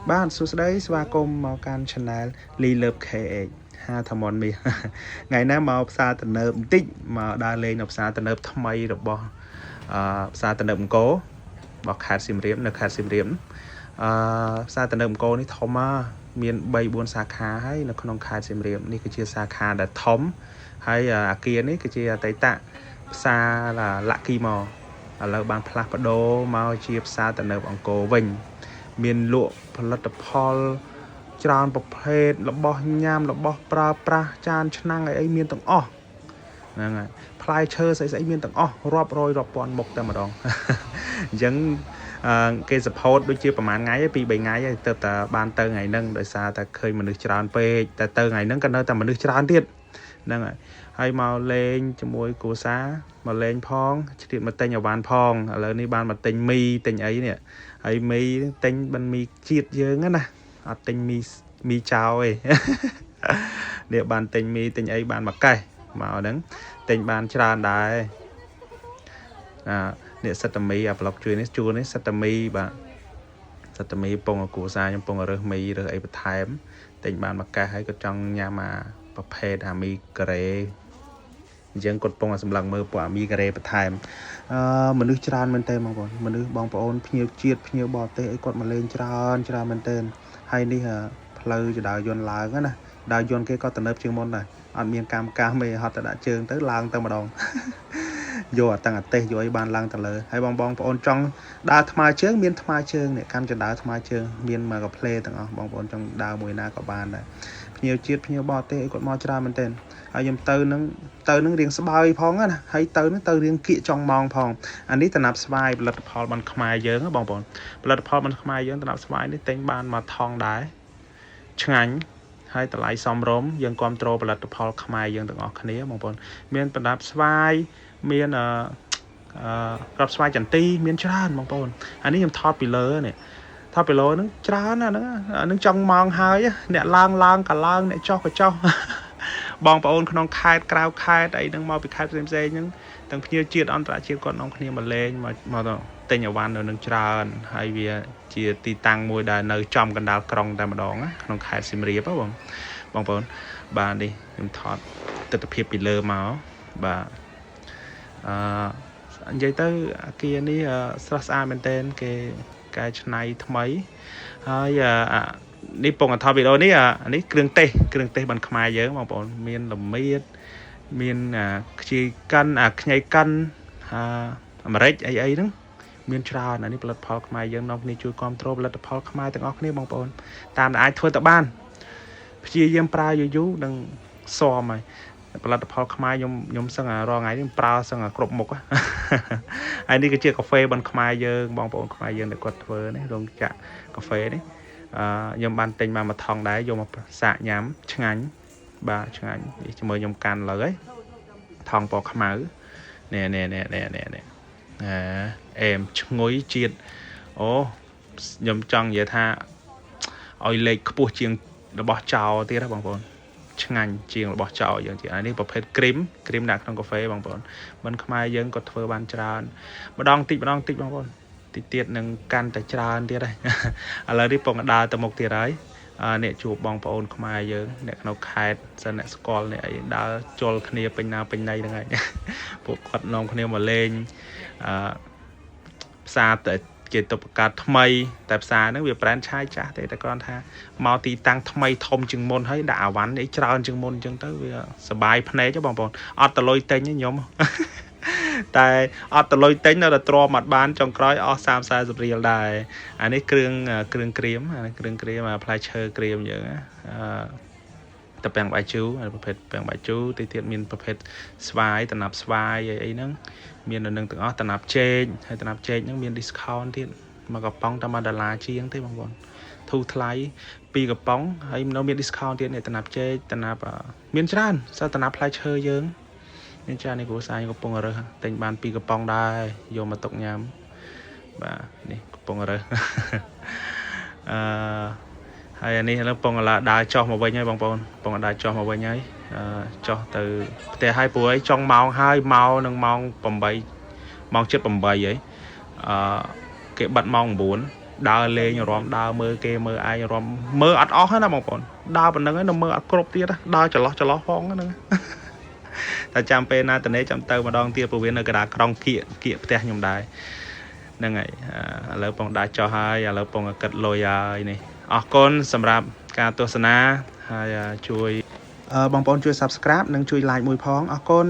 Bạn số đấy xóa công màu can channel Lee Love KH ha thầm mòn mi ngày nay mà xa tận nợ tích mà đa lên học xa tận nợ thăm mây được bỏ xa tận nợ cố bọc hạt xìm riếm được hạt xìm riếm xa tận nợ cố ní thom miền bay buôn xa khá hay nó không hạt xìm riếm ní cái chia xa khá đã thóm hay kia ní cái chia tay tạ xa là lạ kỳ mò là bàn plak đô mau chia xa tận nợ bằng cố vinh miền lụaផលិតផលច្រើនប្រភេទរបស់ញ៉ាំរបស់ប្រើប្រាស់ចានឆ្នាំងអីមានទាំងអស់ហ្នឹងហើយផ្លែឈើស្អីមានទាំងអស់រាប់រយរាប់ពាន់មុខតែម្ដងអញ្ចឹងគេ support ដូចជាប្រហែលថ្ងៃឯង2 3ថ្ងៃឯងទៅតែបានទៅថ្ងៃហ្នឹងដោយសារតែឃើញមនុស្សច្រើនពេកតែទៅថ្ងៃហ្នឹងក៏នៅតែមនុស្សច្រើនទៀតហ្នឹងហើយមកលេងជាមួយគ្រួសារមកលេងផងឆ្លៀតមកទិញអវ៉ាន់ផងឥឡូវនេះបានមកទិញមីទិញអីនេះហើយមីទិញបានមីជាតិយើងណាអត់ទិញមីចោលទេនេះបានទិញមីទិញអីបានមកកេះមកហ្នឹងទិញបានច្រើនដែរនេះសិតតែមីអាប្លុកជួយនេះជួននេះសិតតែមីបាទសិតតែមីពងគ្រួសារខ្ញុំពងរើសមីរើសអីបន្ថែមទិញបានមកកេះហើយក៏ចង់ញ៉ាំប្រភេទអាមីការ៉េអញ្ចឹងគាត់ពងសម្លឹងមើលពួកអាមីការ៉េបន្ថែមមនុស្សច្រើនមែនតើបងប្អូនមនុស្សបងប្អូនភ្ញៀវជាតិភ្ញៀវបរទេសអីគាត់មកលេងច្រើនមែនតើហើយនេះផ្លូវចដើរយន្តឡើងណាដើរយន្តគេក៏ទំនើបជាងមុនដែរអត់មានកម្មកាសមេហត់ទៅដាក់ជើងទៅឡើងទៅម្ដងយកអាតាំងអាទេសយកអីបានឡើងទៅលើហើយបងប្អូនចង់ដើរថ្មើរជើងមានថ្មើរជើងនេះកម្មចដើរថ្មើរជើងមានមកកាផ្លេទាំងអស់បងប្អូនចង់ដើរមួយណាក៏បានដែរភ្ញៀវជាតិភ្ញៀវបរទេសអីគាត់មកច្រើនមែនតើហើយខ្ញុំទៅនឹងរៀងស្បើយផងណាហើយទៅរៀងគៀកចុងម៉ោងផងអានេះតំណាប់ស្វាយផលិតផលបានខ្មែរយើងបងប្អូនផលិតផលបានខ្មែរយើងតំណាប់ស្វាយនេះទិញបានមកថងដែរឆ្ងាញ់ហើយតម្លៃសមរម្យយើងគ្រប់គ្រងផលិតផលខ្មែរយើងទាំងអស់គ្នាបងប្អូនមានតំណាប់ស្វាយមានក្របស្វាយចន្ទីមានច្រើនបងប្អូនអានេះខ្ញុំថតពីលើនេះថតពីលើហ្នឹងច្រើនណាហ្នឹងចង់ម៉ោងហើយអ្នកឡើងក៏ឡើងអ្នកចុះក៏ចុះបងប្អូនក្នុងខេត្តក្រៅខេត្តអីហ្នឹងមកពីខេត្តផ្សេងហ្នឹងទាំងភ្ញៀវជាតិអន្តរជាតិគាត់នាំគ្នាមកលេងមកទិញអវ៉ាន់នៅនឹងច្រើនហើយវាជាទីតាំងមួយដែលនៅចំកណ្ដាលក្រុងតែម្ដងក្នុងខេត្តសៀមរាបបងប្អូនបាទនេះខ្ញុំថតទិដ្ឋភាពពីលើមកបាទនិយាយទៅអាគារនេះស្រស់ស្អាតមែនទែនគេកែច្នៃថ្មីហើយនេះពងថតវីដេអូនេះនេះគ្រឿងទេសបានខ្មែរយើងបងប្អូនមានល្មៀតមានខ្ជាយកិនខ្ញីកិនអាមេរិកអីហ្នឹងមានច្រើនអានេះផលិតផលខ្មែរយើងនាំគ្នាជួយគ្រប់គ្រងផលិតផលខ្មែរទាំងអស់គ្នាបងប្អូនតាមដែលអាចធ្វើទៅបានព្យាយាមប្រើយូរនឹងសមហើយផលិតផលខ្មែរខ្ញុំសឹងរាល់ថ្ងៃនេះប្រើសឹងគ្រប់មុខហើយនេះគឺជាកាហ្វេបានខ្មែរយើងបងប្អូនខ្មែរយើងដែលគាត់ធ្វើនេះរោងចក្រកាហ្វេនេះខ្ញុំបានទិញមកថងដែរយកមកសាកញ៉ាំឆ្ងាញ់បាទឆ្ងាញ់នេះជាមួយខ្ញុំកាន់លើហើយថងពណ៌ខ្មៅនេះអែមឈ្ងុយជាតិអូខ្ញុំចង់និយាយថាឲ្យលេខខ្ពស់ជាងរបស់ចោលទៀតណាបងប្អូនឆ្ងាញ់ជាងរបស់ចោលយើងទៀតអានេះប្រភេទគ្រីមដាក់ក្នុងកាហ្វេបងប្អូនមិនខ្មែរយើងក៏ធ្វើបានច្រើនម្ដងតិចបងប្អូនតិចទៀតនឹងកាន់តែច្រើនទៀតហើយឥឡូវនេះពងដើរទៅមុខទៀតហើយអ្នកជួបបងប្អូនខ្មែរយើងអ្នកក្នុងខេត្តសិនអ្នកស្គាល់អ្នកអីដើរជល់គ្នាពេញណាពេញណីហ្នឹងហើយពួកគាត់នាំគ្នាមកលេងផ្សារទៅជាតុបកាថ្មីតែផ្សារហ្នឹងវាប្រែនឆាយចាស់ទេតែគ្រាន់ថាមកទីតាំងថ្មីធំជាងមុនហើយដាក់អាវ៉ាន់នេះច្រើនជាងមុនអញ្ចឹងទៅវាសបាយភ្នែកបងប្អូនអត់តលុយទិញទេខ្ញុំតែអត់តលុយទិញនៅតែទ្រាំអត់បានចុងក្រោយអស់ 30-40 រៀលដែរអានេះគ្រឿងក្រៀមផ្លែឈើក្រៀមយើងតពាំងបាយជូរប្រភេទពាំងបាយជូរទៀតមានប្រភេទស្វាយតំណាប់ស្វាយអីហ្នឹងមាននៅនឹងទាំងអស់តំណាប់ចេកហើយតំណាប់ចេកហ្នឹងមាន discount ទៀតមកកំប៉ុងតែ$1ជាងទេបងប្អូនធូរថ្លៃ2កំប៉ុងហើយនៅមាន discount ទៀតនេះតំណាប់ចេកតំណាប់មានច្រើនសិតតំណាប់ផ្លែឈើយើងមានច្រើននេះគ្រូសាយកំពុងរើសទិញបាន2កំប៉ុងដែរយកមកទុកញ៉ាំបាទនេះកំពុងរើសហើយអានេះឥឡូវពងឡាដើរចុះមកវិញហើយបងប្អូនពងដើរចុះមកវិញហើយចុះទៅផ្ទះហើយព្រោះអីចង់ម៉ោងហើយមកនឹងម៉ោង 8ម៉ោង 7-8 ហើយគេបាត់ម៉ោង 9 ដើរលេងរំដើរមើលគេមើលឯងរំមើលអត់អស់ណាបងប្អូនដើរប៉ុណ្្នឹងឯងនៅមើលអត់គ្រប់ទៀតដើរចន្លោះផងហ្នឹងតែចាំពេលណាតនេចាំទៅម្ដងទៀតព្រោះវានៅកណ្ដាលក្រុងគៀកផ្ទះខ្ញុំដែរហ្នឹងហើយឥឡូវពងដើរចុះហើយឥឡូវពងគិតលុយហើយនេះអរគុណសម្រាប់ការទស្សនាហើយជួយបងប្អូនជួយ Subscribe និងជួយ Like មួយផងអរគុណ